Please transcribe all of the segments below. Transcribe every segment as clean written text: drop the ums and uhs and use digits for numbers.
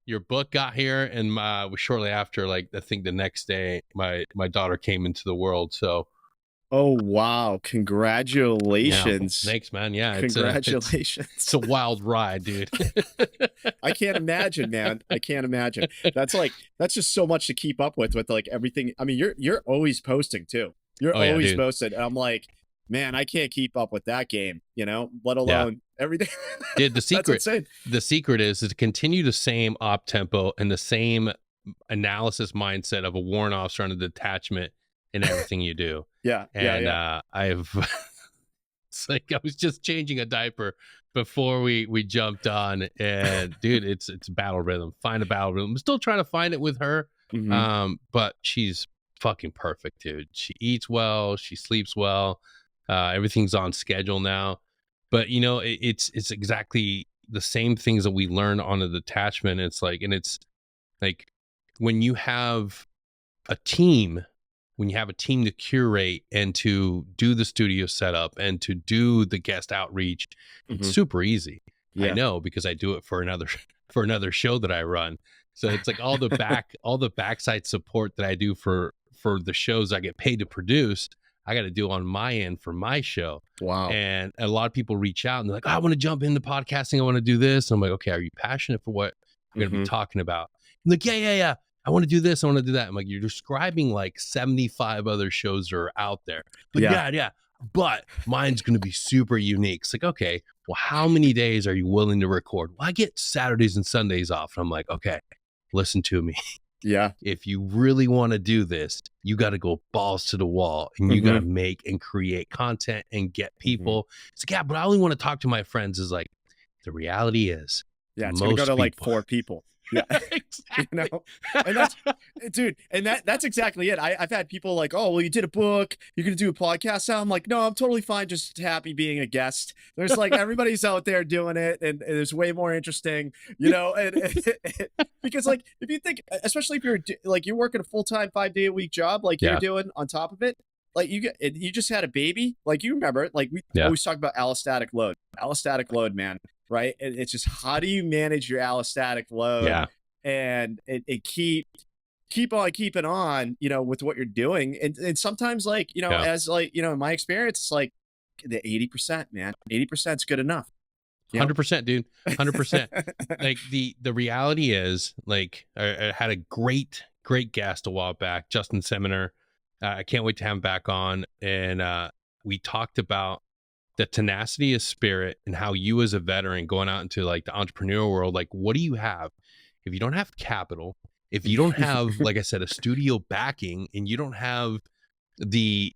your book got here, and shortly after, like I think the next day, my daughter came into the world. So Oh, wow. yeah, Congratulations. thanks, man. Yeah, Congratulations. it's a wild ride, dude. I can't imagine, man. I can't imagine. That's just so much to keep up with like everything. I mean, you're always posting too. You're Oh yeah, always dude. posting. And I'm like, man, I can't keep up with that game, let Yeah. alone everything. Dude, That's insane. the secret is to continue the same op tempo and the same analysis mindset of a warrant officer on a detachment in everything you do. Yeah. And Yeah. I've it's like I was just changing a diaper before we jumped on, and dude, it's battle rhythm. Find a battle rhythm. I'm still trying to find it with her. Hmm. But she's fucking perfect, dude. She eats well, she sleeps well. Everything's on schedule now. But it's exactly the same things that we learn on a detachment. It's like when you have a team, to curate and to do the studio setup and to do the guest outreach, it's Hmm. super easy. I Yeah. know, because I do it for another show that I run. So it's like all the backside support that I do for the shows I get paid to produce, I got to do on my end for my show. Wow. And a lot of people reach out and they're like, I want to jump into podcasting. I want to do this. And I'm like, okay, are you passionate for what I'm going to be Hmm. talking about? And like, yeah. I want to do this. I want to do that. I'm like, you're describing like 75 other shows that are out there. But yeah. But mine's going to be super unique. It's like, okay, well, how many days are you willing to record? Well, I get Saturdays and Sundays off. And I'm like, okay, listen to me. Yeah. If you really want to do this, you got to go balls to the wall and you got to make and create content and get people. It's like, yeah, but I only want to talk to my friends. Is like, the reality is, Yeah. It's going to go to like 4 people. Yeah. Exactly. And that's, dude, and that's exactly it. I've had people like, oh, well, you did a book, you're going to do a podcast now. I'm like, no, I'm totally fine. Just happy being a guest. There's like, everybody's out there doing it. And it's way more interesting, because like, if you think, especially if you're working a full-time 5-day a week job, like you're doing on top of it, like you just had a baby, like you remember it, like we always talk about allostatic load, man. Right. And it's just, how do you manage your allostatic load and keep on keeping on, with what you're doing. And sometimes like, as like, in my experience, it's like the 80%, man, 80% is good enough. 100%, dude. 100%. Like the reality is, like, I had a great guest a while back, Justin Seminer. I can't wait to have him back on. And we talked about the tenacity of spirit and how you as a veteran going out into like the entrepreneurial world, like, what do you have if you don't have capital, if you don't have, like I said, a studio backing, and you don't have the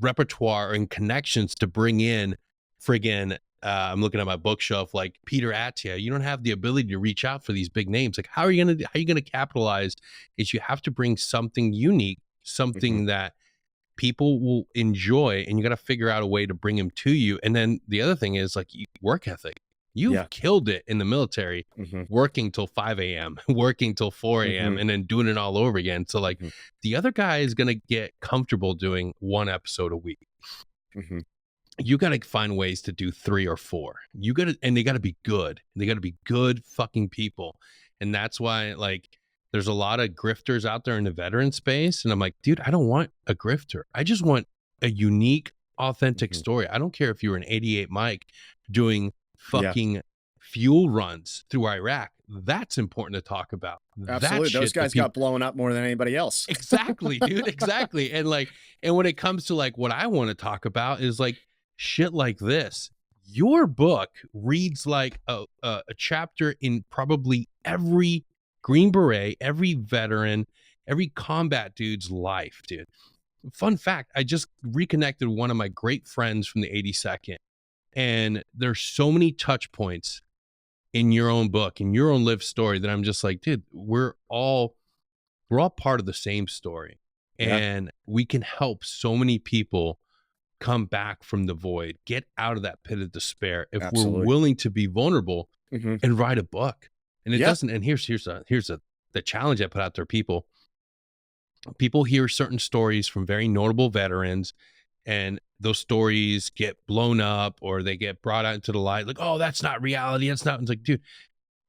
repertoire and connections to bring in friggin' I'm looking at my bookshelf, like Peter Attia. You don't have the ability to reach out for these big names. Like, how are you gonna capitalize? Is you have to bring something unique, something that people will enjoy, and you got to figure out a way to bring them to you. And then the other thing is like work ethic. You've killed it in the military, working till 5 a.m., working till 4 a.m., and then doing it all over again. So like the other guy is going to get comfortable doing 1 episode a week. You got to find ways to do 3 or 4. And they got to be good. They got to be good fucking people. And that's why, like, there's a lot of grifters out there in the veteran space. And I'm like, dude, I don't want a grifter. I just want a unique, authentic story. I don't care if you're an 88 Mike doing fucking fuel runs through Iraq. That's important to talk about. Absolutely. Those guys got blown up more than anybody else. Exactly, dude. Exactly. And when it comes to like what I want to talk about is like shit like this. Your book reads like a chapter in probably every Green Beret, every veteran, every combat dude's life, dude. Fun fact, I just reconnected with one of my great friends from the 82nd, and there's so many touch points in your own book, in your own lived story, that I'm just like, dude, we're all part of the same story, and we can help so many people come back from the void, get out of that pit of despair if we're willing to be vulnerable and write a book. And it doesn't. And here's the challenge I put out there. People hear certain stories from very notable veterans, and those stories get blown up or they get brought out into the light. Like, oh, that's not reality. That's not. It's like, dude,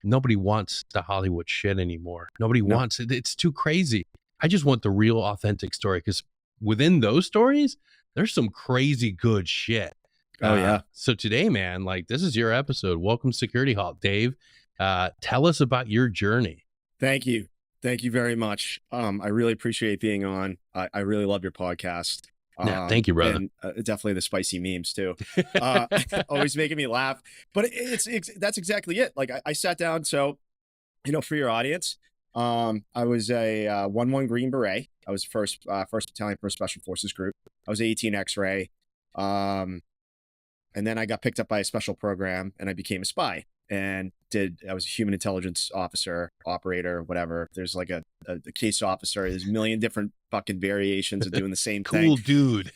nobody wants the Hollywood shit anymore. Nobody No. wants it. It's too crazy. I just want the real authentic story, because within those stories, there's some crazy good shit. Oh yeah. So today, man, like, this is your episode. Welcome, Security Halt. Dave, tell us about your journey. Thank you. Thank you very much. I really appreciate being on. I really love your podcast. Yeah, thank you, brother. And definitely the spicy memes too. Always making me laugh. But that's exactly it. Like I sat down. So, for your audience, I was a 1-1 Green Beret. I was first battalion, first Special Forces group. I was 18 X-ray. And then I got picked up by a special program, and I became a spy. And I was a human intelligence officer, operator, whatever. There's like a case officer. There's a million different fucking variations of doing the same thing. Cool dude.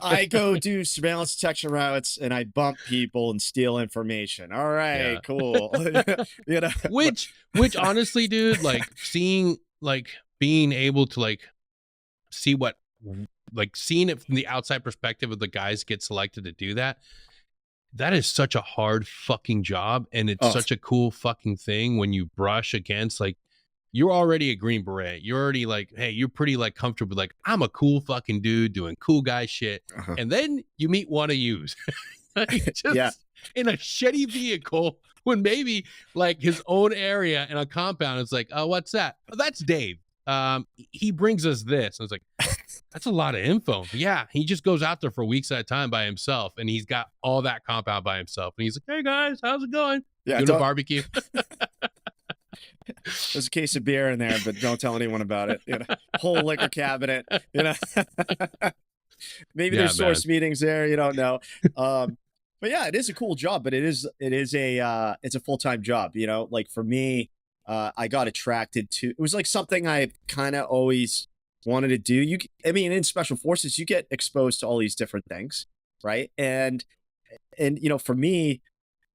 I go do surveillance detection routes, and I bump people and steal information. All right, cool. Which honestly, dude, like being able to like see what, like seeing it from the outside perspective of the guys get selected to do that. That is such a hard fucking job, and it's such a cool fucking thing when you brush against, like, you're already a Green Beret. You're already like, hey, you're pretty like comfortable. Like, I'm a cool fucking dude doing cool guy shit. And then you meet one of yous just in a shitty vehicle when maybe like his own area in a compound. It's like, oh, what's that? Oh, that's Dave. He brings us this. I was like, that's a lot of info. Yeah, he just goes out there for weeks at a time by himself, and he's got all that compound by himself. And he's like, hey guys, how's it going? Yeah, doing a barbecue. There's a case of beer in there, but don't tell anyone about it. Whole liquor cabinet. Maybe there's source meetings there. You don't know. But yeah, it is a cool job. But it's a full-time job. Like for me, I got attracted to. It was like something I kind of always wanted to do. In Special Forces, you get exposed to all these different things, right? And for me,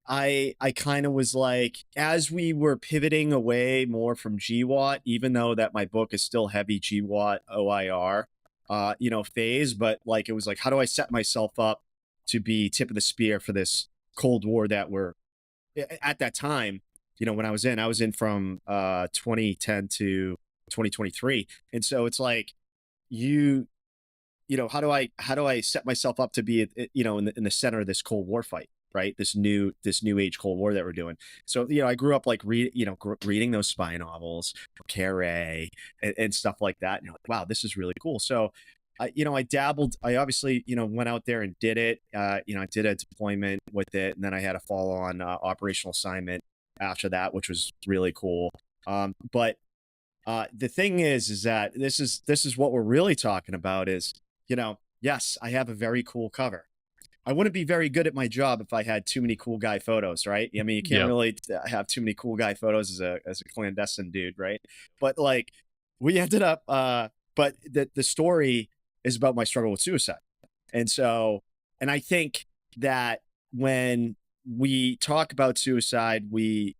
I kind of was like, as we were pivoting away more from GWAT, even though that my book is still heavy GWAT OIR, phase, but like, it was like, how do I set myself up to be tip of the spear for this Cold War that we're at that time, when I was in from 2010 to 2023. And so it's like, how do I set myself up to be, in the center of this Cold War fight, right? This new age Cold War that we're doing. So, I grew up like reading those spy novels, Carey and stuff like that. And you're like, wow, this is really cool. So, I dabbled. I obviously, went out there and did it. I did a deployment with it, and then I had a follow-on operational assignment after that, which was really cool. But the thing is that this is what we're really talking about is, yes, I have a very cool cover. I wouldn't be very good at my job if I had too many cool guy photos, right? I mean, you can't really have too many cool guy photos as a clandestine dude, right? But like, we ended up, but the story is about my struggle with suicide. And so, and I think that when we talk about suicide, we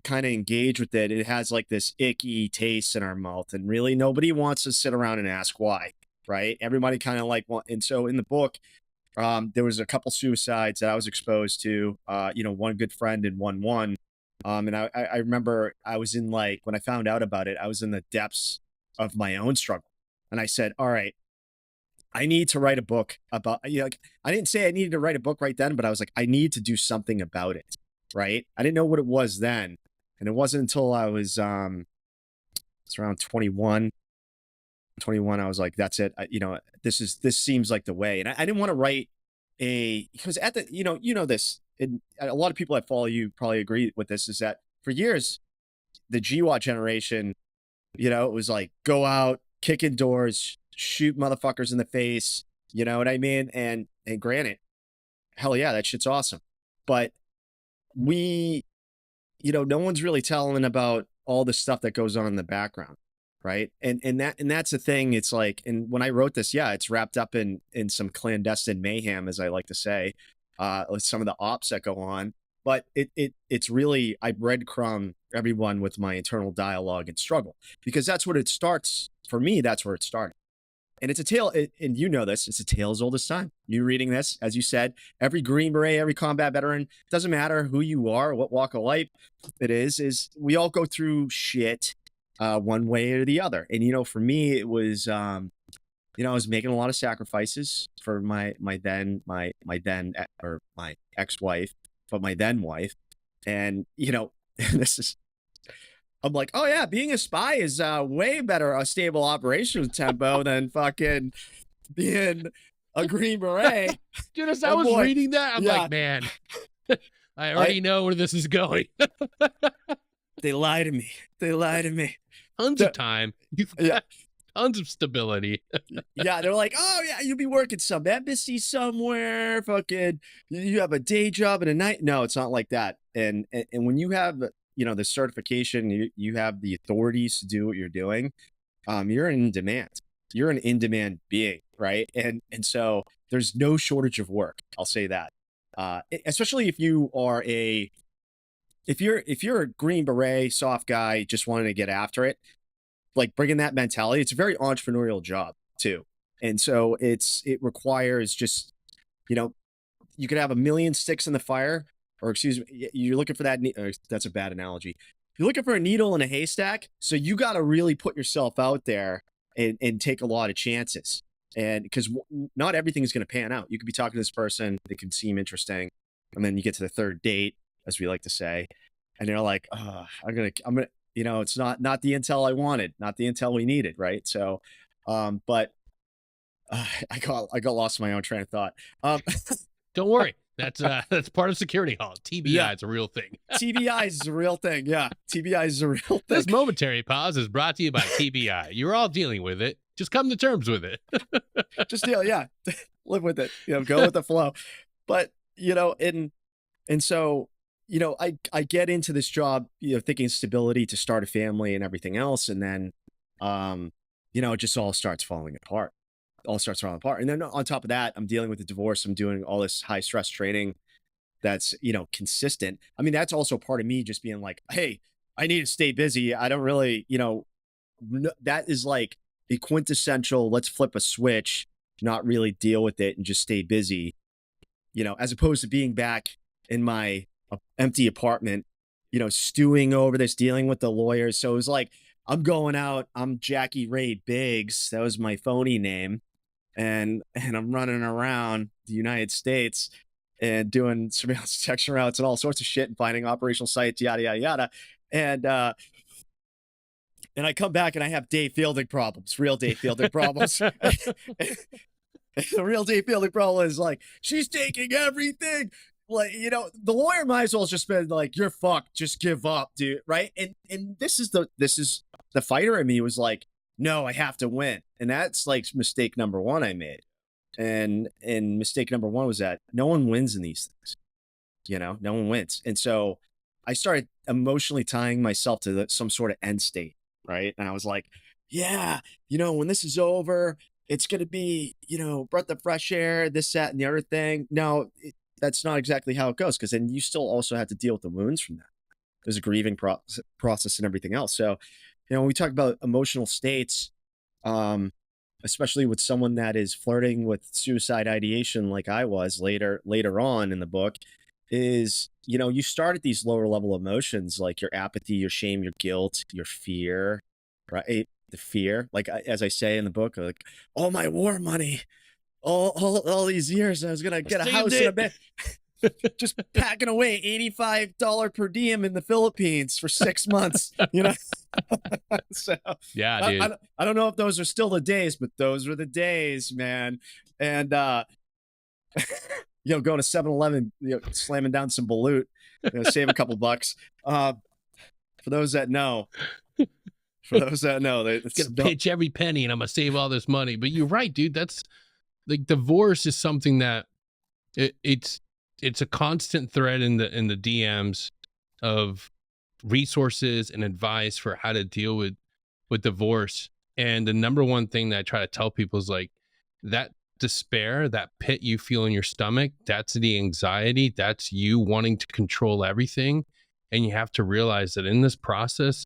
kind of engage with it. It has like this icky taste in our mouth, and really nobody wants to sit around and ask why, right? Everybody kind of like, and so in the book, there was a couple suicides that I was exposed to, one good friend and one. And I remember I was in like, when I found out about it, I was in the depths of my own struggle. And I said, all right, I need to write a book about, I didn't say I needed to write a book right then, but I was like, I need to do something about it. Right. I didn't know what it was then. And it wasn't until I was, it's around 21. I was like, that's it. This seems like the way. And I didn't want to write because at the, this, and a lot of people that follow you probably agree with this, is that for years, the GWAT generation, it was like, go out, kick in doors, shoot motherfuckers in the face. You know what I mean? And granted, hell yeah, that shit's awesome. But no one's really telling about all the stuff that goes on in the background. Right. And that's the thing. It's like, and when I wrote this, it's wrapped up in some clandestine mayhem, as I like to say, with some of the ops that go on. But it's really, I breadcrumb everyone with my internal dialogue and struggle, because that's what it starts for me. That's where it started. and it's a tale, and you know this, it's a tale as old as time. You reading this, as you said, every Green Beret, every combat veteran, doesn't matter who you are, what walk of life it is we all go through shit one way or the other. And, you know, for me, it was, you know, I was making a lot of sacrifices for my ex-wife, but my then wife. And, you know, I'm like, oh yeah, being a spy is way better, a stable operations tempo than fucking being a Green Beret. Dude, as I was reading that, I'm like, man, I already know where this is going. They lie to me. They lie to me. Tons of time. You've got tons of stability. Yeah, they're like, oh yeah, you'll be working some embassy somewhere. Fucking, you have a day job and a night. No, it's not like that. And when you have, you know, the certification, you have the authorities to do what you're doing. You're in demand. You're an in-demand being, right? And so there's no shortage of work. I'll say that. Especially if you are if you're a Green Beret soft guy just wanting to get after it, like bringing that mentality, it's a very entrepreneurial job too. And so it requires just, you know, you could have a million sticks in the fire, or excuse me, you're looking for that. That's a bad analogy. You're looking for a needle in a haystack. So you got to really put yourself out there and take a lot of chances. And because not everything is going to pan out. You could be talking to this person, they can seem interesting, and then you get to the third date, as we like to say, and they're like, oh, I'm gonna, you know, it's not the intel I wanted, not the intel we needed, right? So, but I got lost in my own train of thought. Don't worry, that's part of Security Halt. TBI is a real thing. TBI is a real thing. Yeah, TBI is a real thing. This momentary pause is brought to you by TBI. You're all dealing with it. Just come to terms with it. Just deal, yeah. Live with it. You know, go with the flow. But, you know, and so, you know, I get into this job, you know, thinking stability to start a family and everything else. And then, you know, it just all starts falling apart. And then on top of that, I'm dealing with the divorce. I'm doing all this high stress training that's, you know, consistent. I mean, that's also part of me just being like, hey, I need to stay busy. I don't really, you know, that is like the quintessential, let's flip a switch, not really deal with it and just stay busy, you know, as opposed to being back in my empty apartment, you know, stewing over this, dealing with the lawyers. So it was like, I'm going out, I'm Jackie Ray Biggs. That was my phony name. And I'm running around the United States and doing surveillance detection routes and all sorts of shit and finding operational sites, yada, yada, yada. And I come back and I have Dave Fielding problems, real Dave Fielding problems. The real Dave Fielding problem is like, she's taking everything. Like, you know, the lawyer might as well just been like, you're fucked, just give up, dude. Right. And this is the fighter in me was like, no, I have to win. And that's like mistake number one I made. And mistake number one was that no one wins in these things. You know, no one wins. And so I started emotionally tying myself to some sort of end state. Right. And I was like, yeah, you know, when this is over, it's going to be, you know, breath of fresh air, this, that, and the other thing. No, that's not exactly how it goes. Cause then you still also have to deal with the wounds from that. There's a grieving process and everything else. So, you know, when we talk about emotional states, especially with someone that is flirting with suicide ideation, like I was later on in the book, is, you know, you start at these lower level emotions, like your apathy, your shame, your guilt, your fear, right? The fear, like as I say in the book, like all my war money, all these years, I was going to get a house and a bed, just packing away $85 per diem in the Philippines for 6 months, you know? So yeah, dude. I don't know if those are still the days, but those were the days, man. And, you know, going to 7-Eleven, you know, slamming down some balut, you know, save a couple bucks. For those that know, it's gonna pitch every penny and I'm gonna save all this money. But you're right, dude. That's like divorce is something that it's a constant thread in the DMs of resources and advice for how to deal with divorce. And the number one thing that I try to tell people is like that despair, that pit you feel in your stomach, that's the anxiety, that's you wanting to control everything. And you have to realize that in this process,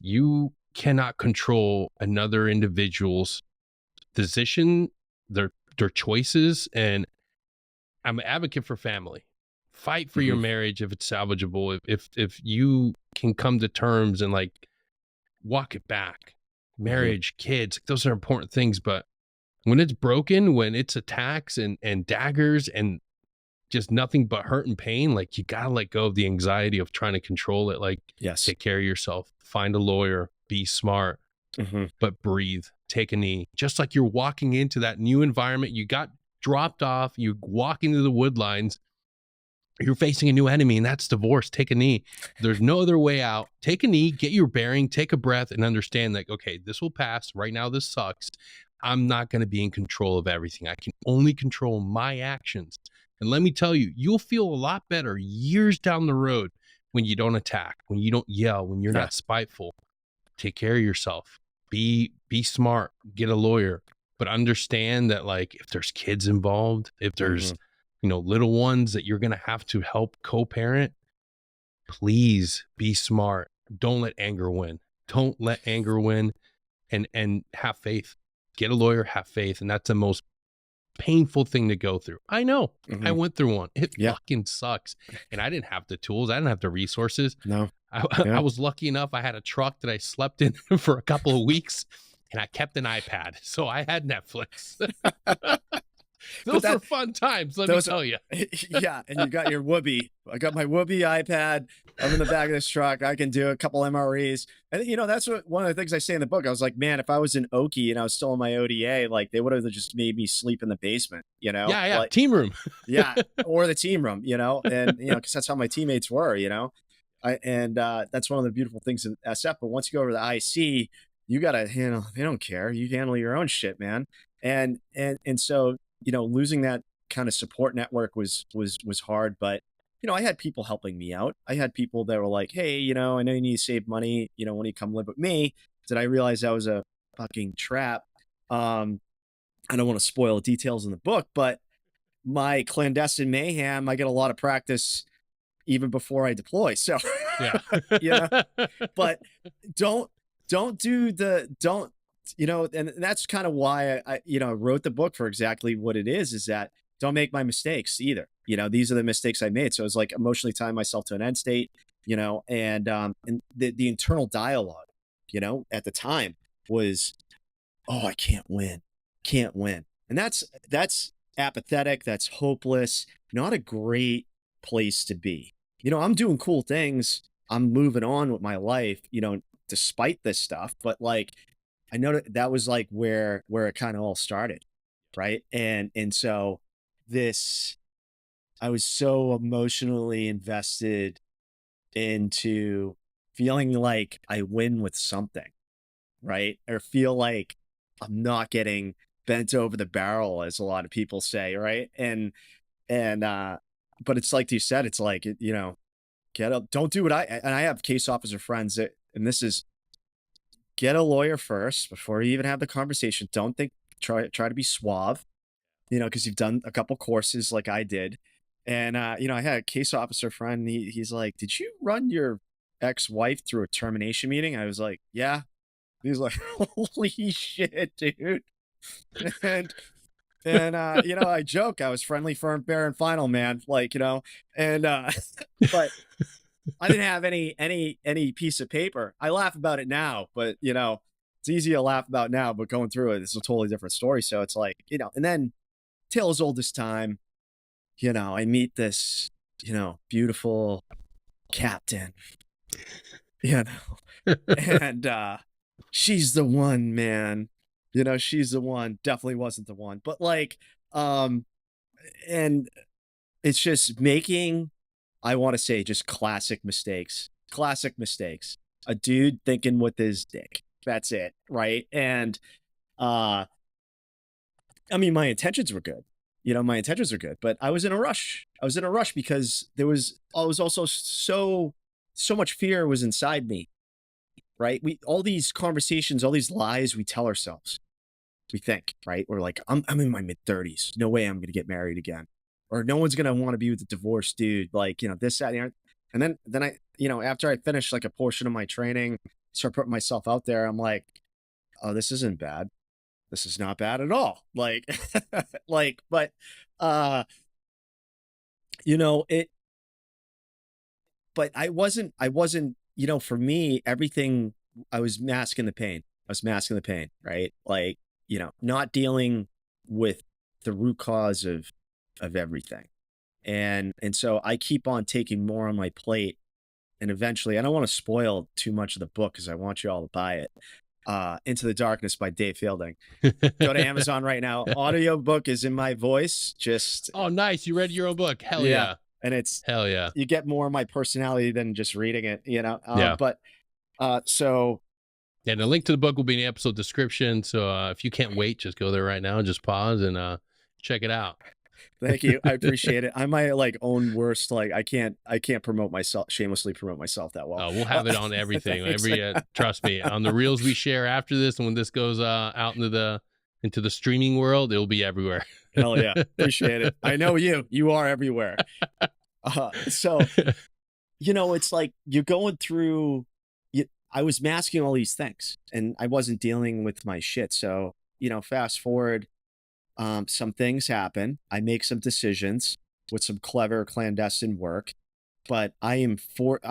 you cannot control another individual's decision, their choices, and I'm an advocate for family. Fight for your marriage if it's salvageable. If you can come to terms and like walk it back, marriage, kids, those are important things. But when it's broken, when it's attacks and daggers and just nothing but hurt and pain, like you gotta let go of the anxiety of trying to control it. Like, yes, take care of yourself, find a lawyer, be smart, but breathe, take a knee. Just like you're walking into that new environment, you got dropped off, you walk into the woodlines, you're facing a new enemy, and that's divorce. Take a knee. There's no other way out. Take a knee, get your bearing, take a breath, and understand that, okay, this will pass. Right now, this sucks. I'm not going to be in control of everything. I can only control my actions. And let me tell you, you'll feel a lot better years down the road when you don't attack, when you don't yell, when you're not spiteful. Take care of yourself. Be smart. Get a lawyer. But understand that, like, if there's kids involved, if there's little ones that you're going to have to help co-parent, please be smart. Don't let anger win. Don't let anger win, and have faith. Get a lawyer, have faith. And that's the most painful thing to go through. I know. I went through one. It fucking sucks. And I didn't have the tools. I didn't have the resources. No. I was lucky enough. I had a truck that I slept in for a couple of weeks, and I kept an iPad. So I had Netflix. Those were fun times, let me tell you. Yeah, and you got your Whoopee. I got my Whoopee iPad. I'm in the back of this truck. I can do a couple MREs. And, that's one of the things I say in the book. I was like, man, if I was in Okie and I was still in my ODA, like, they would have just made me sleep in the basement, Yeah, Like, team room. Yeah, or the team room, and, because that's how my teammates were, that's one of the beautiful things in SF. But once you go over to the IC, you got to handle, they don't care. You handle your own shit, man. And so, losing that kind of support network was hard, but, I had people helping me out. I had people that were like, hey, I know you need to save money. When you come live with me, did I realize that was a fucking trap? I don't want to spoil the details in the book, but my clandestine mayhem, I get a lot of practice even before I deploy. So, but don't and that's kind of why I wrote the book for exactly what it is that don't make my mistakes either. These are the mistakes I made. So it was like emotionally tying myself to an end state, and the internal dialogue, at the time was, oh, I can't win. And that's apathetic. That's hopeless. Not a great place to be. I'm doing cool things. I'm moving on with my life, despite this stuff. But like, I know that was like where it kind of all started. Right. And so I was so emotionally invested into feeling like I win with something, right? Or feel like I'm not getting bent over the barrel, as a lot of people say, right? But it's like you said, it's like, get up, don't do what and I have case officer friends and this is, get a lawyer first before you even have the conversation. Don't try to be suave, because you've done a couple courses like I did. And, I had a case officer friend. He's like, did you run your ex-wife through a termination meeting? I was like, yeah. He's like, holy shit, dude. And I joke, I was friendly, firm, fair, and final, man. Like, and, but I didn't have any piece of paper. I laugh about it now, but, it's easy to laugh about now, but going through it, it's a totally different story. So it's like, and then tale as old as time, I meet this, beautiful captain, and she's the one, man. She's the one. Definitely wasn't the one. But like, and it's just making, I want to say, just classic mistakes. A dude thinking with his dick. That's it. Right. And I mean, my intentions were good. But I was in a rush. Because I was also so much fear was inside me. Right. All these conversations, all these lies we tell ourselves. We think, right? We're like, I'm in my mid-30s. No way I'm going to get married again. Or no one's going to want to be with a divorced dude. Like, this, that, and then I, after I finished like a portion of my training, start putting myself out there, I'm like, oh, this isn't bad. this is not bad at all. Like, but, you know, but I wasn't, you know, for me, everything, I was masking the pain. Right? Like, you know, not dealing with the root cause of everything. And so I keep on taking more on my plate. And eventually, I don't want to spoil too much of the book because I want you all to buy it. Into the Darkness by Dave Fielding. Go to Amazon right now. Audio book is in my voice. Just oh, nice. You read your own book. Hell yeah. And it's hell yeah. You get more of my personality than just reading it, you know? Yeah. But so. Yeah, the link to the book will be in the episode description. So if you can't wait, just go there right now and just pause and check it out. Thank you. I appreciate it. I'm my like own worst, like I can't promote myself, shamelessly promote myself that well. Oh, we'll have it on everything. Trust me, on the reels we share after this, and when this goes out into the streaming world, it'll be everywhere. Hell yeah. Appreciate it. I know you are everywhere. So, you know, it's like you're going through, I was masking all these things and I wasn't dealing with my shit. So, you know, fast forward, some things happen. I make some decisions with some clever clandestine work, but I'm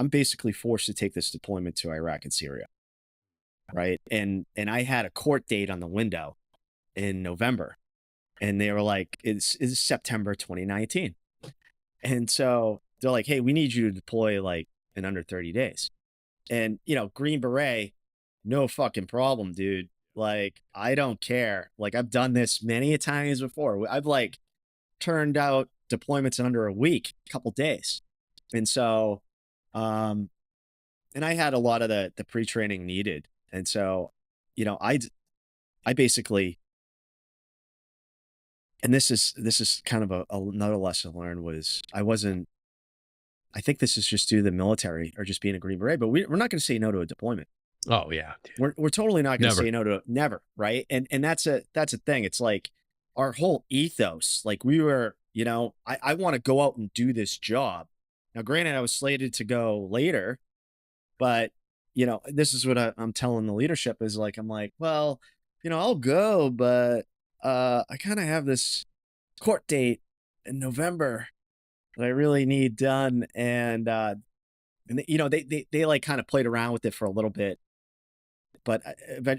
basically forced to take this deployment to Iraq and Syria. Right. And I had a court date on the window in November, and they were like, it's September 2019. And so they're like, hey, we need you to deploy like in under 30 days. And, you know, Green Beret, no fucking problem, dude. Like, I don't care. Like, I've done this many times before. I've like turned out deployments in under a week, a couple days. And so, and I had a lot of the pre-training needed. And so, you know, I basically, and this is kind of another lesson learned was I think this is just due to the military or just being a Green Beret, but we're not going to say no to a deployment. Oh yeah. We're totally not going to say no to never. Right. And that's a thing. It's like our whole ethos, like we were, you know, I want to go out and do this job. Now, granted, I was slated to go later, but you know, this is what I'm telling the leadership is like, I'm like, well, you know, I'll go, but I kind of have this court date in November that I really need done. And you know, they like kind of played around with it for a little bit, but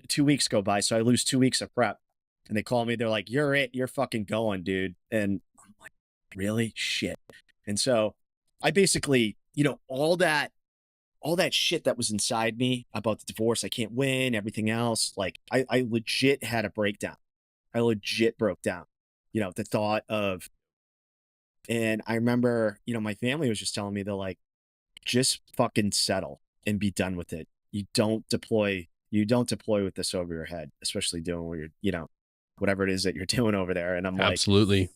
2 weeks go by. So I lose 2 weeks of prep and they call me. They're like, you're fucking going, dude. And I'm like, really? Shit. And so I basically, you know, all that shit that was inside me about the divorce, I can't win, everything else. Like I legit had a breakdown. I legit broke down, you know, the thought of, and I remember, you know, my family was just telling me, they're like, just fucking settle and be done with it. You don't deploy with this over your head, especially doing what you're, you know, whatever it is that you're doing over there. And I'm like, absolutely.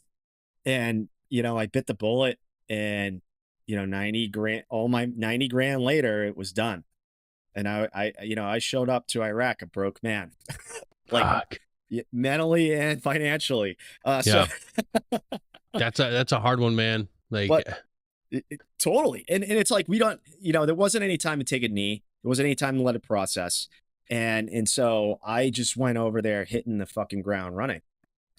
And, you know, I bit the bullet and, you know, 90 grand later, it was done. And I, you know, I showed up to Iraq a broke man, like mentally and financially. Yeah. So that's a hard one, man. Like, but totally. And it's like, we don't, you know, there wasn't any time to take a knee. There wasn't any time to let it process. And so I just went over there hitting the fucking ground running.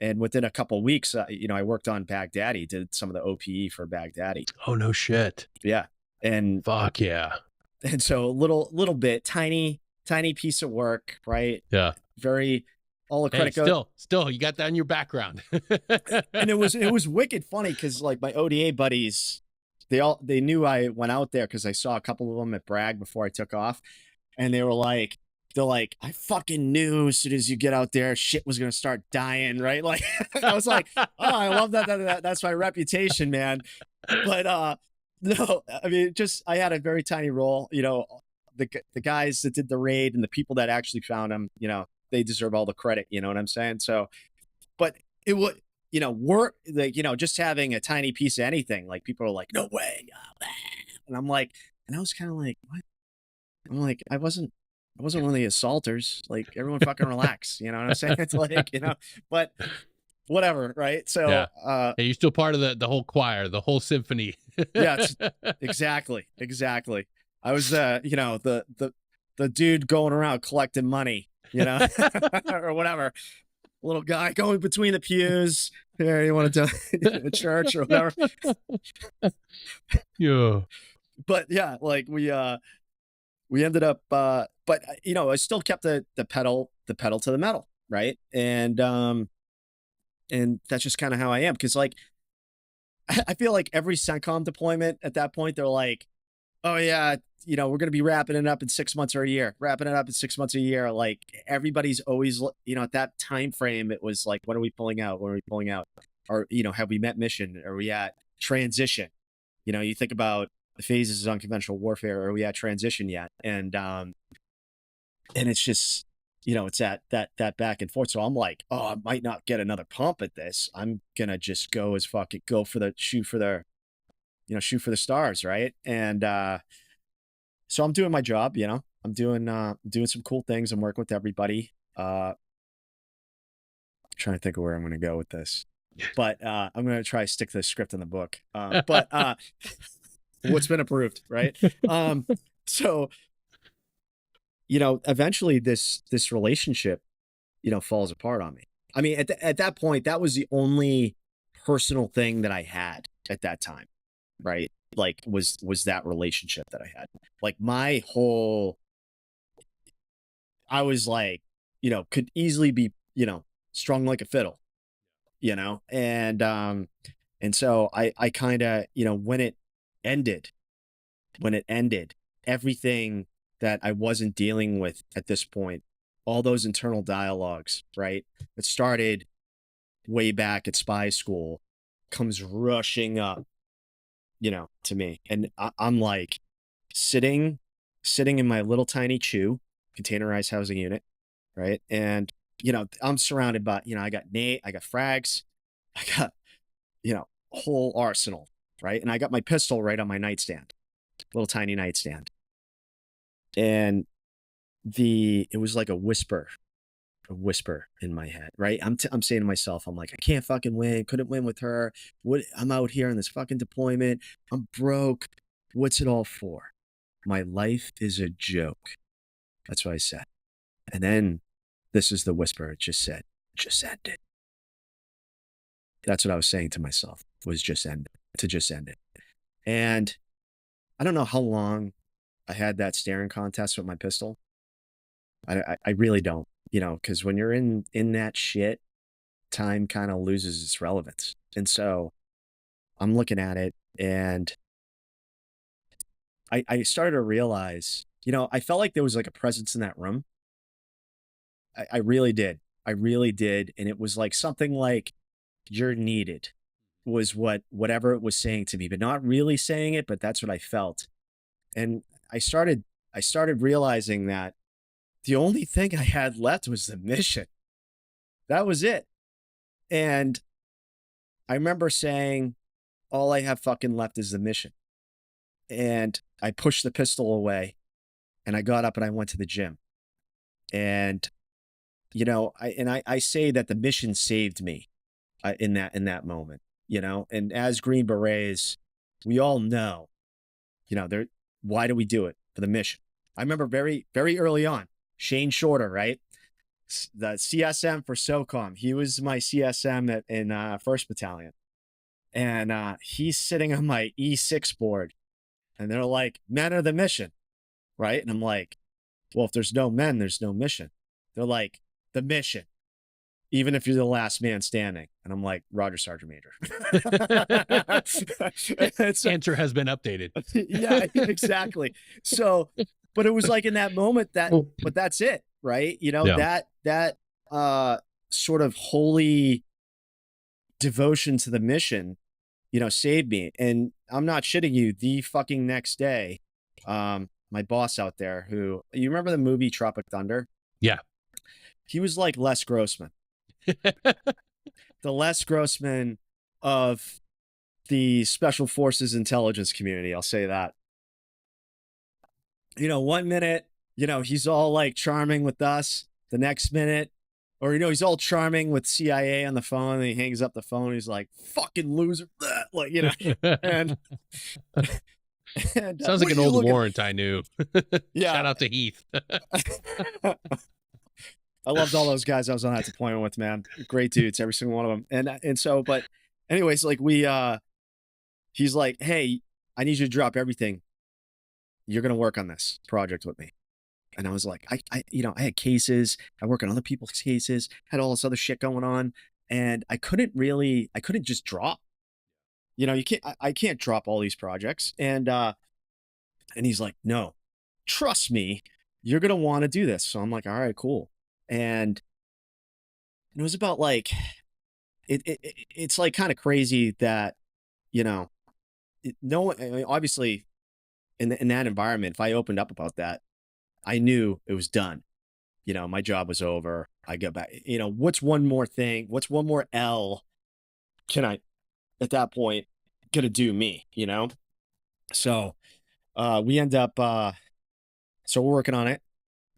And within a couple of weeks, you know, I worked on Baghdadi, did some of the OPE for Baghdadi. Oh, no shit. Yeah. And fuck yeah. And so a little bit, tiny piece of work, right? Yeah. Very, all the credit goes. Still, you got that in your background. And it was wicked funny because like my ODA buddies, they knew I went out there because I saw a couple of them at Bragg before I took off. And they're like, I fucking knew as soon as you get out there, shit was going to start dying, right? Like, I was like, oh, I love that. That's my reputation, man. But no, I mean, I had a very tiny role. You know, the guys that did the raid and the people that actually found them, you know, they deserve all the credit. You know what I'm saying? So, but it would, you know, work, like, you know, just having a tiny piece of anything, like people are like, no way. And I'm like, and I was kind of like, what? I'm like, I wasn't one of the assaulters. Like, everyone fucking relax. You know what I'm saying? It's like, you know, but whatever. Right. So, yeah, you're still part of the whole choir, the whole symphony. Yeah, exactly. I was, you know, the dude going around collecting money, you know, or whatever. little guy going between the pews. Here, you want to do a church or whatever? Yeah. But yeah, like we ended up, but you know, I still kept the pedal to the metal, right? And that's just kind of how I am. Cause like, I feel like every CENTCOM deployment at that point, they're like, oh yeah, you know, we're going to be wrapping it up in 6 months or a year, wrapping it up in 6 months or a year. Like everybody's always, you know, at that time frame, it was like, when are we pulling out? When are we pulling out? Or, you know, have we met mission? Are we at transition? You know, you think about the phases of unconventional warfare. Are we at transition yet? And it's just, you know, it's that back and forth. So I'm like, oh, I might not get another pump at this. I'm gonna just go as fucking go for the shoot for the, you know, shoot for the stars, right? And so I'm doing my job, you know. I'm doing some cool things. I'm working with everybody. Trying to think of where I'm gonna go with this. But I'm gonna try to stick to the script in the book. But what's been approved, right? So you know, eventually this relationship, you know, falls apart on me. I mean, at that point, that was the only personal thing that I had at that time, right? Like was that relationship that I had. Like my whole, I was like, you know, could easily be, you know, strung like a fiddle, you know? And so I kind of, you know, when it ended, everything that I wasn't dealing with at this point, all those internal dialogues, right? It started way back at spy school, comes rushing up, you know, to me. And I'm like sitting in my little tiny CHU, containerized housing unit, right? And, you know, I'm surrounded by, you know, I got Nate, I got frags, I got, you know, a whole arsenal, right? And I got my pistol right on my nightstand, little tiny nightstand. And it was like a whisper in my head, right? I'm saying to myself, I'm like, I can't fucking win. Couldn't win with her. I'm out here on this fucking deployment. I'm broke. What's it all for? My life is a joke. That's what I said. And then this is the whisper. It just said, just end it. That's what I was saying to myself, was just end it. And I don't know how long I had that staring contest with my pistol. I really don't, you know, because when you're in that shit, time kind of loses its relevance. And so I'm looking at it and I started to realize, you know, I felt like there was like a presence in that room. I really did. And it was like something like, you're needed, was whatever it was saying to me, but not really saying it, but that's what I felt. And I started realizing that the only thing I had left was the mission. That was it. And I remember saying, all I have fucking left is the mission. And I pushed the pistol away and I got up and I went to the gym. And, you know, I say that the mission saved me in that moment, you know, and as Green Berets, we all know, you know, why do we do it? For the mission. I remember very, very early on, Shane Shorter, right? The CSM for SOCOM. He was my CSM in 1st Battalion. And he's sitting on my E6 board. And they're like, men are the mission, right? And I'm like, well, if there's no men, there's no mission. They're like, the mission, even if you're the last man standing. And I'm like, Roger, Sergeant Major. Answer has been updated. Yeah, exactly. So, but it was like in that moment but that's it, right? You know, yeah. that sort of holy devotion to the mission, you know, saved me. And I'm not shitting you, the fucking next day, my boss out there you remember the movie Tropic Thunder? Yeah. He was like Les Grossman. The Les Grossman of the Special Forces intelligence community. I'll say that. You know, 1 minute, you know, he's all like charming with us. The next minute, or, you know, he's all charming with CIA on the phone and he hangs up the phone. He's like, fucking loser. Like, you know, and sounds like an old warrant I knew. Yeah. Shout out to Heath. I loved all those guys I was on that deployment with, man. Great dudes, every single one of them. And so, but anyways, like he's like, hey, I need you to drop everything. You're going to work on this project with me. And I was like, I had cases. I work on other people's cases, had all this other shit going on. And I couldn't just drop, I can't drop all these projects. And he's like, no, trust me, you're going to want to do this. So I'm like, all right, cool. And it was about like, it's like kind of crazy that, no one, I mean, obviously in that environment, if I opened up about that, I knew it was done. My job was over. I go back, what's one more thing? What's one more L can I, at that point, gonna do me, So, we end up, so we're working on it,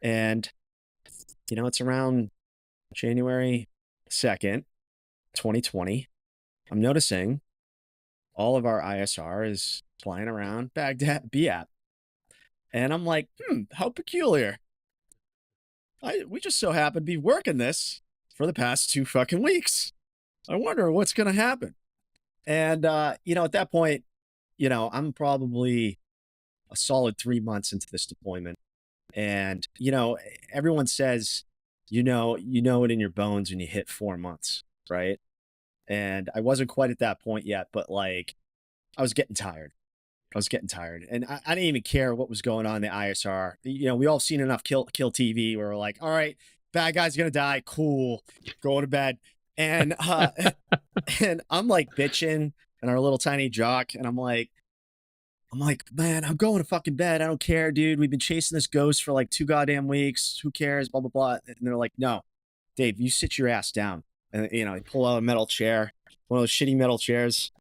and, it's around January 2nd, 2020. I'm noticing all of our ISR is flying around Baghdad BAP. And I'm like, how peculiar. We just so happen to be working this for the past 2 fucking weeks. I wonder what's going to happen. And, at that point, I'm probably a solid 3 months into this deployment. And, everyone says, you know it in your bones when you hit 4 months, right? And I wasn't quite at that point yet, but like, I was getting tired. And I didn't even care what was going on in the ISR. We all seen enough kill TV where we're like, all right, bad guy's going to die. Cool. Going to bed. And, and I'm like bitching in our little tiny jock. And I'm like, man, I'm going to fucking bed. I don't care, dude. We've been chasing this ghost for like 2 goddamn weeks. Who cares? Blah, blah, blah. And they're like, no, Dave, you sit your ass down. And, they pull out a metal chair, one of those shitty metal chairs.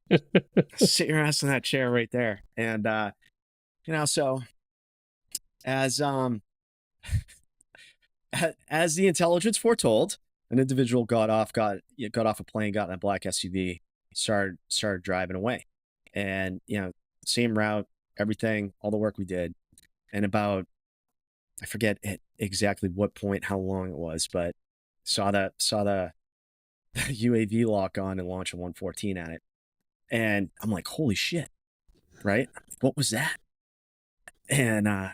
Sit your ass in that chair right there. And, so as the intelligence foretold, an individual got off a plane, got in a black SUV, started driving away. And, same route, everything, all the work we did. And about, I forget exactly what point, how long it was, but saw the UAV lock on and launch a 114 at it. And I'm like, holy shit, right? What was that? And my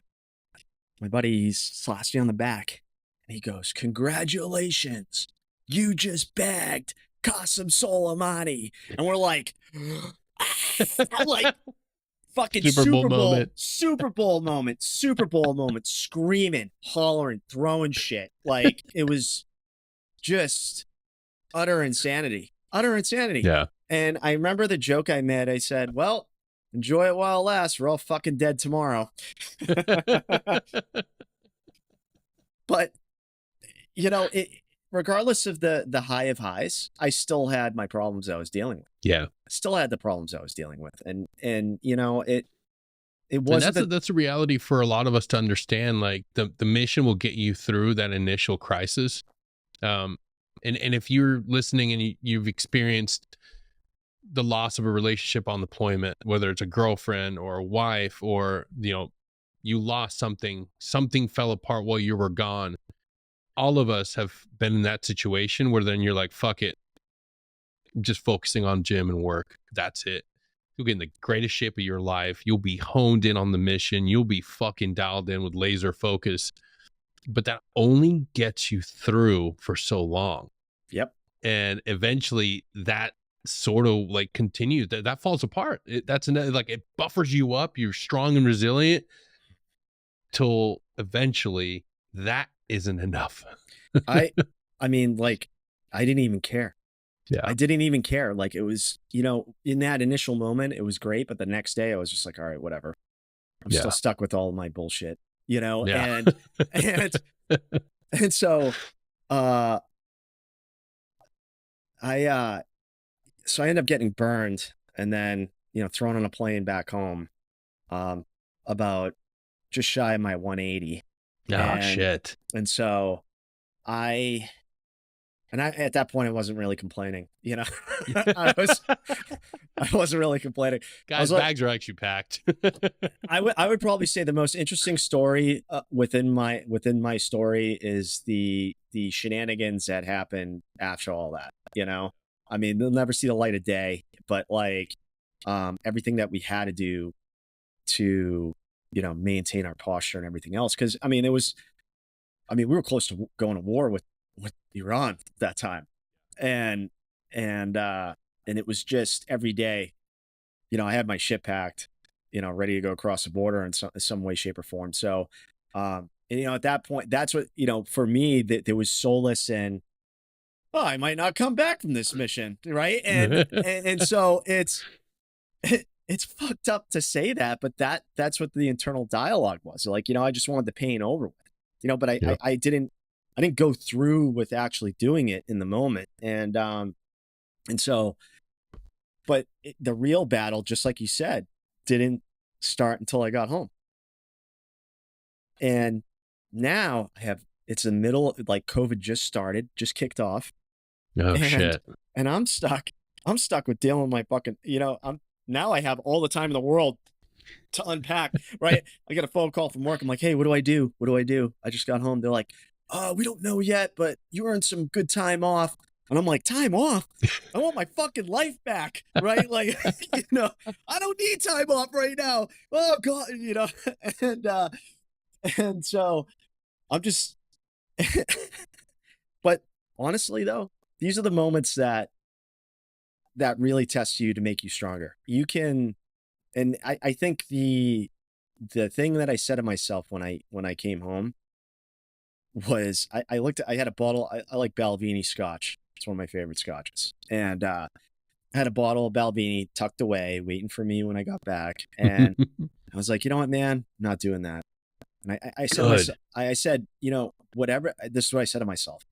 buddy slaps me on the back and he goes, congratulations, you just bagged Qasem Soleimani. And we're like, I'm like, fucking Super Bowl moment, screaming, hollering, throwing shit. Like, it was just utter insanity. Yeah. And I remember the joke I made. I said, well, enjoy it while it lasts. We're all fucking dead tomorrow. But, regardless of the high of highs, I still had my problems I was dealing with. Yeah. I still had the problems I was dealing with. And it wasn't. And that's a reality for a lot of us to understand. Like the mission will get you through that initial crisis. And if you're listening and you've experienced the loss of a relationship on deployment, whether it's a girlfriend or a wife, or, you lost something fell apart while you were gone. All of us have been in that situation where then you're like, fuck it. Just focusing on gym and work. That's it. You'll get in the greatest shape of your life. You'll be honed in on the mission. You'll be fucking dialed in with laser focus. But that only gets you through for so long. Yep. And eventually that sort of like continues. That falls apart. That's another, like, it buffers you up. You're strong and resilient till eventually that isn't enough. I mean, like, I didn't even care. Yeah. I didn't even care. Like, it was, in that initial moment, it was great. But the next day I was just like, all right, whatever. I'm still stuck with all of my bullshit, Yeah. and so, so I ended up getting burned and then, thrown on a plane back home, about just shy of my 180. Oh, shit. And so I at that point I wasn't really complaining, I wasn't really complaining. Guys, bags are actually packed. I would probably say the most interesting story within my story is the the shenanigans that happened after all that, you know? I mean, they'll never see the light of day, but like, everything that we had to do to, you know, maintain our posture and everything else. Cause I mean, we were close to going to war with Iran at that time. And it was just every day, you know, I had my shit packed, you know, ready to go across the border in some way, shape or form. So, and, you know, at that point, that's what, you know, for me, that there was solace in, oh, I might not come back from this mission. Right. And so it's fucked up to say that, but that's what the internal dialogue was. Like, you know, I just wanted the pain over with, you know, but I didn't go through with actually doing it in the moment. And so, but the real battle, just like you said, didn't start until I got home. And now it's the middle, like COVID just kicked off. Oh, shit. And I'm stuck with dealing with my fucking, you know, now I have all the time in the world to unpack, right? I get a phone call from work. I'm like, hey, what do I do? What do I do? I just got home. They're like, we don't know yet, but you earned some good time off. And I'm like, time off? I want my fucking life back, right? Like, you know, I don't need time off right now. Oh God, you know, and so I'm just, but honestly though, these are the moments that really test you to make you stronger. You can, and I think the thing that I said to myself when I came home was I had a bottle. I like Balvenie Scotch. It's one of my favorite scotches. And I had a bottle of Balvenie tucked away, waiting for me when I got back. And I was like, you know what, man, I'm not doing that. And I said, you know, whatever, this is what I said to myself.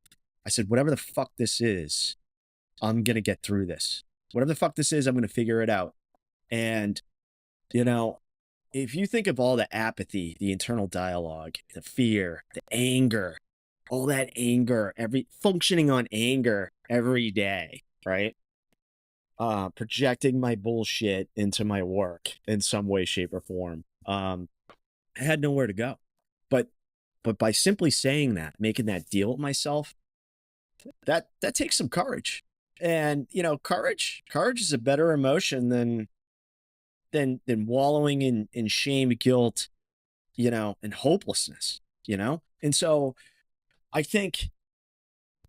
I said, whatever the fuck this is, I'm going to get through this. Whatever the fuck this is, I'm going to figure it out. And, you know, if you think of all the apathy, the internal dialogue, the fear, the anger, all that anger, functioning on anger every day, right? Projecting my bullshit into my work in some way, shape, or form. I had nowhere to go. But by simply saying that, making that deal with myself, that takes some courage. And, you know, courage is a better emotion than wallowing in shame, guilt, you know, and hopelessness, you know? And so I think,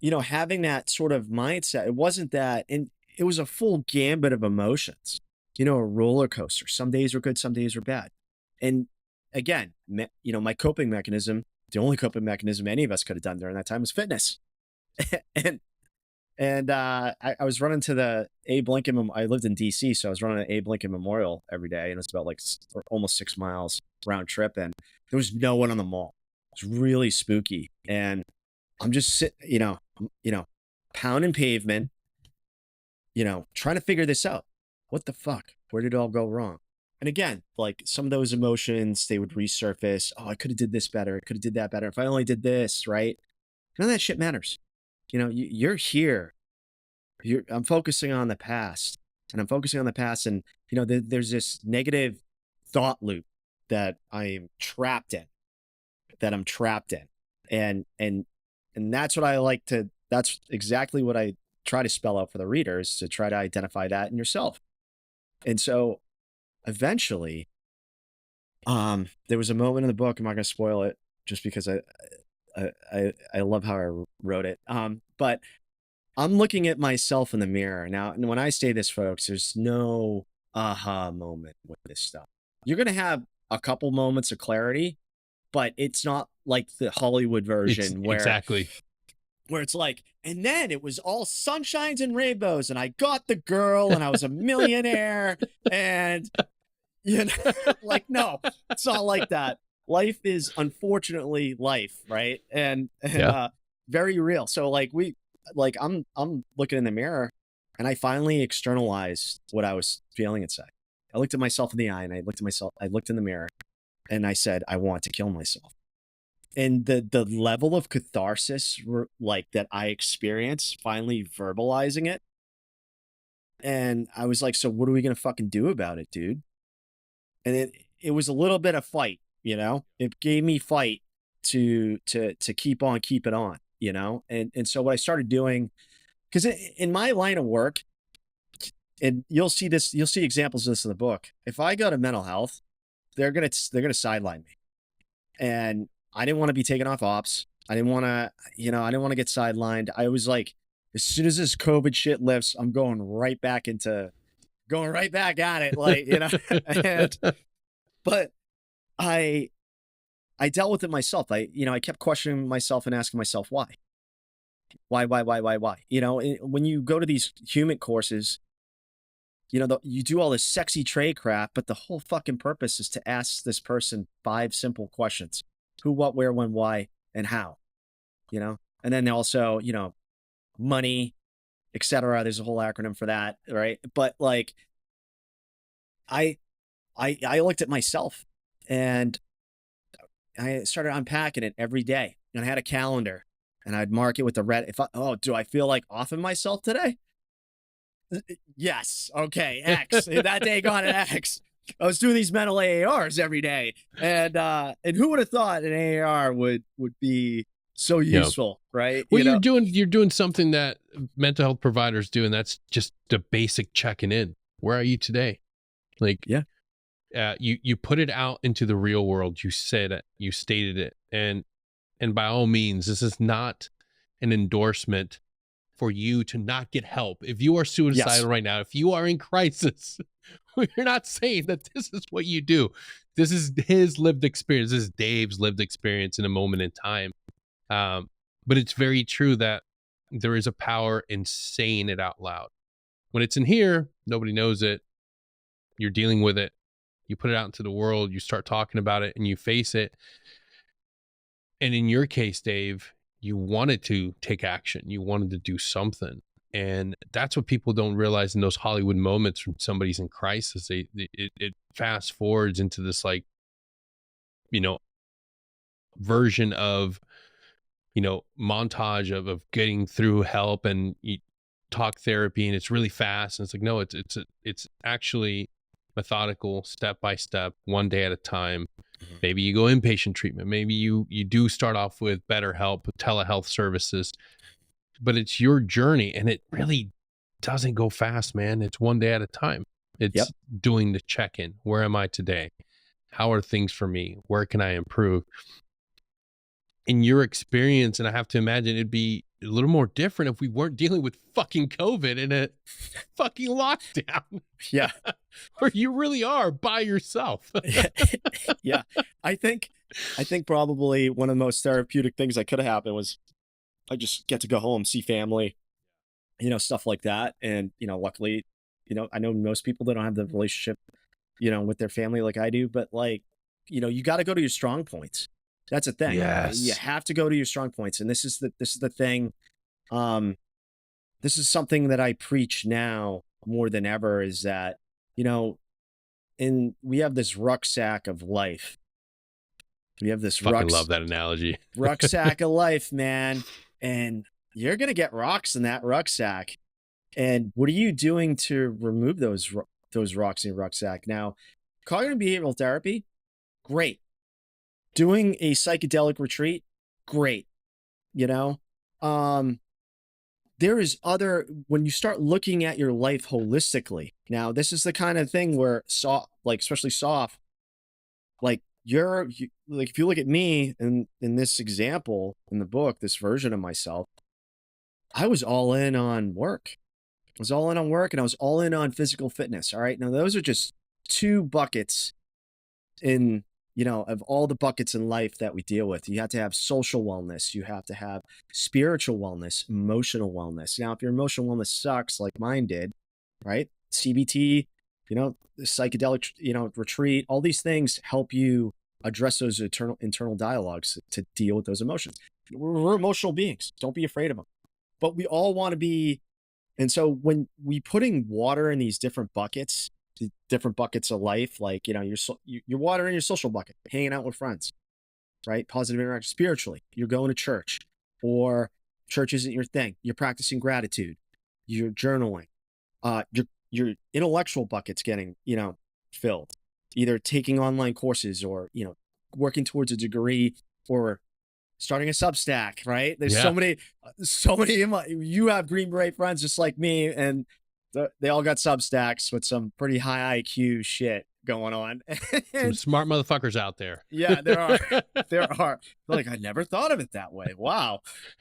you know, having that sort of mindset, it wasn't that, and it was a full gambit of emotions, you know, a roller coaster. Some days were good, some days were bad. And again, you know, my coping mechanism, the only coping mechanism any of us could have done during that time was fitness. And I was running to the Abe Lincoln. I lived in DC, so I was running to Abe Lincoln Memorial every day, and it's about like almost 6 miles round trip. And there was no one on the mall. It was really spooky. And I'm just sitting, you know, pounding pavement, you know, trying to figure this out. What the fuck? Where did it all go wrong? And again, like some of those emotions, they would resurface. Oh, I could have did this better. I could have did that better. If I only did this, right? None of that shit matters. You know, you're here. I'm focusing on the past, and you know, there's this negative thought loop that I'm trapped in, and that's what I like to. That's exactly what I try to spell out for the readers, to try to identify that in yourself. And so, eventually, there was a moment in the book. I'm not going to spoil it, just because I love how I wrote it. But I'm looking at myself in the mirror now. And when I say this, folks, there's no aha moment with this stuff. You're going to have a couple moments of clarity, but it's not like the Hollywood version where it's like, and then it was all sunshines and rainbows, and I got the girl, and I was a millionaire, and, you know, like, no, it's not like that. Life is unfortunately life, right? And very real. So I'm looking in the mirror, and I finally externalized what I was feeling inside. I looked at myself in the eye, and I looked in the mirror, and I said, I want to kill myself. And the level of catharsis like that I experienced finally verbalizing it. And I was like, so what are we going to fucking do about it, dude? And it was a little bit of fight, you know, it gave me fight to keep on keeping on. you know? And so what I started doing, because in my line of work, and you'll see examples of this in the book. If I go to mental health, they're gonna sideline me. And I didn't want to be taken off ops. I didn't want to get sidelined. I was like, as soon as this COVID shit lifts, I'm going right back at it. Like, but I dealt with it myself. I kept questioning myself and asking myself, why? Why? When you go to these human courses, you do all this sexy trade crap, but the whole fucking purpose is to ask this person 5 simple questions: who, what, where, when, why, and how. And then also, money, etc. There's a whole acronym for that, right? But like, I looked at myself and I started unpacking it every day, and I had a calendar, and I'd mark it with the red. Do I feel like offing myself today? Yes. Okay. X. That day gone at X. I was doing these mental AARs every day, and who would have thought an AAR would be so useful, right? Well, you're doing something that mental health providers do, and that's just the basic checking in. Where are you today? Like, yeah. You put it out into the real world. You said it. You stated it, and by all means, this is not an endorsement for you to not get help. If you are suicidal right now, if you are in crisis, we're not saying that this is what you do. This is his lived experience. This is Dave's lived experience in a moment in time. But it's very true that there is a power in saying it out loud. When it's in here, nobody knows it. You're dealing with it. You put it out into the world, you start talking about it, and you face it. And in your case, Dave, you wanted to take action. You wanted to do something. And that's what people don't realize in those Hollywood moments when somebody's in crisis. It fast forwards into this, like, version of, montage of getting through help, and you talk therapy, and it's really fast. And it's like, no, it's actually methodical, step by step, one day at a time. Maybe you go inpatient treatment. Maybe you do start off with BetterHelp, with telehealth services, but it's your journey, and it really doesn't go fast, man. It's one day at a time. It's doing the check-in. Where am I today? How are things for me? Where can I improve? In your experience, and I have to imagine it'd be a little more different if we weren't dealing with fucking COVID and a fucking lockdown. Yeah. Where you really are by yourself. Yeah. I think probably one of the most therapeutic things that could have happened was I just get to go home, see family, stuff like that. And, luckily, I know most people that don't have the relationship, with their family like I do, but like, you got to go to your strong points. That's a thing. Yes. You have to go to your strong points. And this is the thing. This is something that I preach now more than ever, is that, we have this rucksack of life. We have this love that analogy. Rucksack of life, man. And you're going to get rocks in that rucksack. And what are you doing to remove those rocks in your rucksack? Now, cognitive behavioral therapy, great. Doing a psychedelic retreat, great. There is when you start looking at your life holistically. Now, this is the kind of thing where especially soft, like if you look at me in this example in the book, this version of myself, I was all in on work. I was all in on work, and I was all in on physical fitness. All right. Now, those are just 2 buckets of all the buckets in life that we deal with. You have to have social wellness. You have to have spiritual wellness, emotional wellness. Now, if your emotional wellness sucks like mine did, right? CBT, the psychedelic, retreat, all these things help you address those internal dialogues to deal with those emotions. We're emotional beings. Don't be afraid of them. But we all want to be. And so when we putting water in these different buckets, the different buckets of life, like, your water in your social bucket, hanging out with friends, right? Positive interaction. Spiritually, you're going to church, or church isn't your thing. You're practicing gratitude. You're journaling. Your intellectual bucket's getting, filled, either taking online courses or, working towards a degree, or starting a Substack, right? There's so many, you have Green Beret friends just like me, and they all got Substacks with some pretty high IQ shit going on. Some smart motherfuckers out there. Yeah, there are. Like, I never thought of it that way. Wow.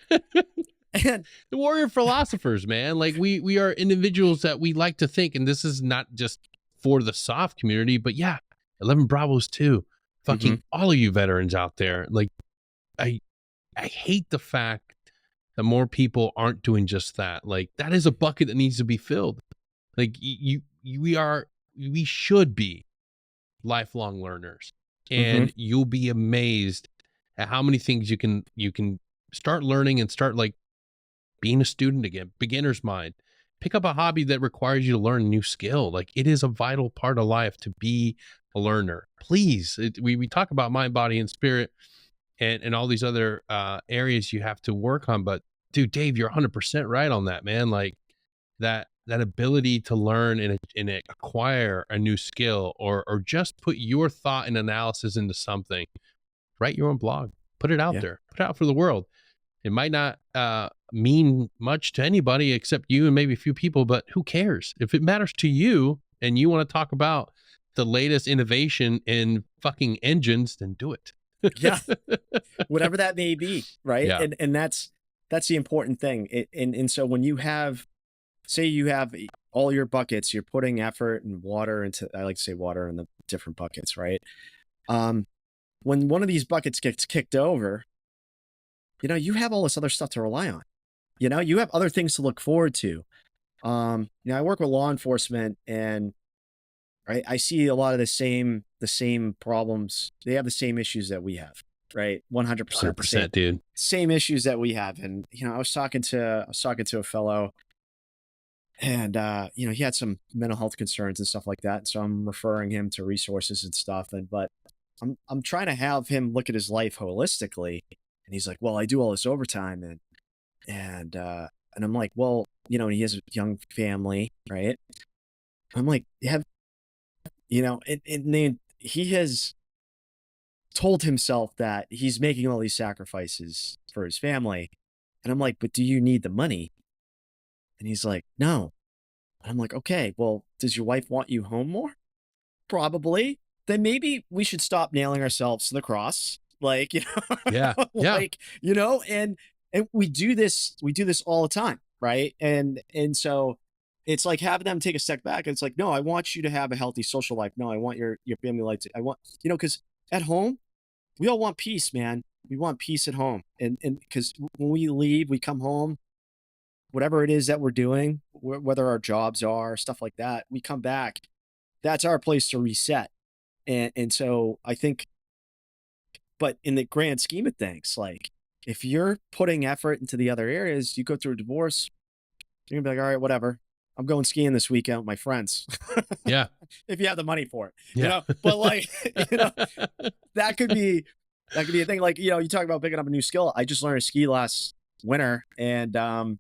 And the warrior philosophers, man, like we are individuals that we like to think, and this is not just for the soft community, but yeah, 11 Bravos too. Fucking all of you veterans out there. Like, I hate the fact that more people aren't doing just that. Like, that is a bucket that needs to be filled. Like, we should be lifelong learners, and you'll be amazed at how many things you can start learning and start like being a student again, beginner's mind. Pick up a hobby that requires you to learn a new skill. Like, it is a vital part of life to be a learner. Please, we talk about mind, body, and spirit, and all these other areas you have to work on. But dude, Dave, you're 100% right on that, man. Like, that ability to learn and acquire a new skill, or just put your thought and analysis into something. Write your own blog, put it out there, put it out for the world. It might not mean much to anybody except you and maybe a few people, but who cares? If it matters to you and you want to talk about the latest innovation in fucking engines, then do it. Yeah, whatever that may be, right? Yeah. And that's the important thing. And so when you have, say you have all your buckets, you're putting effort and water into, I like to say water in the different buckets, right? When one of these buckets gets kicked over, you know, you have all this other stuff to rely on. You know, you have other things to look forward to. You know, I work with law enforcement, and right, I see a lot of the same problems. They have the same issues that we have, right? 100%, dude. Same issues that we have. And you know, I was talking to a fellow, and you know, he had some mental health concerns and stuff like that. And so I'm referring him to resources and stuff. But I'm trying to have him look at his life holistically. And he's like, well, I do all this overtime, and I'm like, well, you know, he has a young family, right? I'm like, you know, and he has told himself that he's making all these sacrifices for his family. And I'm like, but do you need the money? And he's like, no. And I'm like, okay, well, does your wife want you home more? Probably. Then maybe we should stop nailing ourselves to the cross. Like, you know, like, you know, and we do this all the time. Right. And so it's like having them take a step back. It's like, no, I want you to have a healthy social life. No, I want your family life I want, you know, cause at home, we all want peace, man. We want peace at home. And cause when we leave, we come home, whatever it is that we're doing, whether our jobs are stuff like that, we come back, that's our place to reset. And so I think, but in the grand scheme of things, like if you're putting effort into the other areas, you go through a divorce, you're gonna be like, all right, whatever. I'm going skiing this weekend with my friends. Yeah. If you have the money for it, you know, but like, you know, that could be a thing. Like, you know, you talk about picking up a new skill. I just learned to ski last winter, and I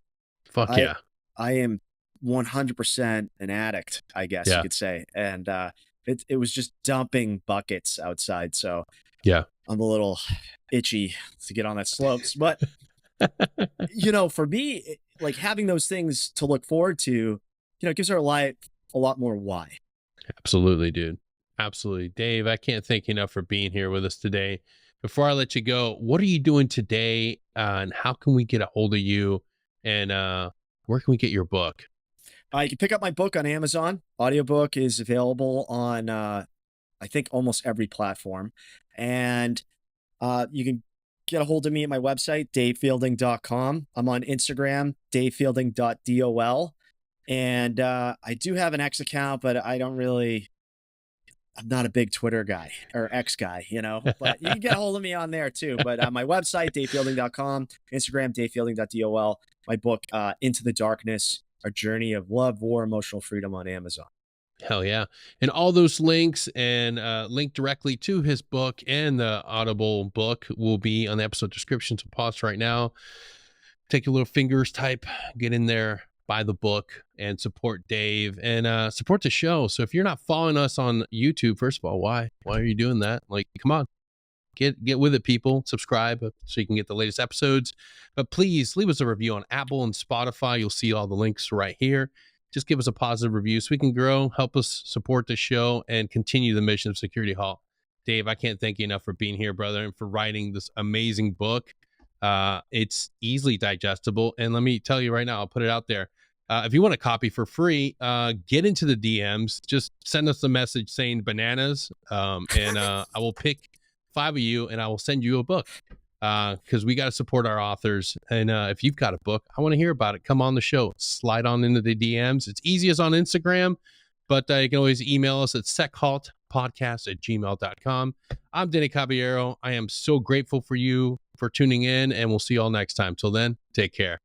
am 100% an addict, I guess you could say. And it was just dumping buckets outside. So yeah, I'm a little itchy to get on that slopes, but you know, for me, like having those things to look forward to, you know, it gives our life a lot more why. Absolutely, dude. Absolutely. Dave, I can't thank you enough for being here with us today. Before I let you go, what are you doing today, and how can we get a hold of you, and where can we get your book? You can pick up my book on Amazon. Audiobook is available on, I think, almost every platform. And you can get a hold of me at my website, davefielding.com. I'm on Instagram, davefielding.dol. And I do have an X account, but I'm not a big Twitter guy or X guy, you know, but you can get a hold of me on there too. But my website, davefielding.com, Instagram, davefielding.dol. My book, Into the Darkness, A Journey of Love, War, Emotional Freedom, on Amazon. Hell yeah. And all those links and link directly to his book and the Audible book will be on the episode description. So pause right now, take your little fingers, type, get in there, buy the book, and support Dave and support the show. So if you're not following us on YouTube, first of all, why are you doing that? Like, come on, Get with it, people. Subscribe so you can get the latest episodes. But please leave us a review on Apple and Spotify. You'll see all the links right here. Just give us a positive review so we can grow, help us support the show, and continue the mission of Security Halt. Dave, I can't thank you enough for being here, brother, and for writing this amazing book. It's easily digestible. And let me tell you right now, I'll put it out there. If you want a copy for free, get into the DMs. Just send us a message saying bananas, and I will pick 5 of you, and I will send you a book, because we got to support our authors. And if you've got a book, I want to hear about it. Come on the show. Slide on into the DMs. It's easiest on Instagram, but you can always email us at sechaltpodcast@gmail.com. I'm Deny Caballero. I am so grateful for you for tuning in, and we'll see you all next time. Till then, take care.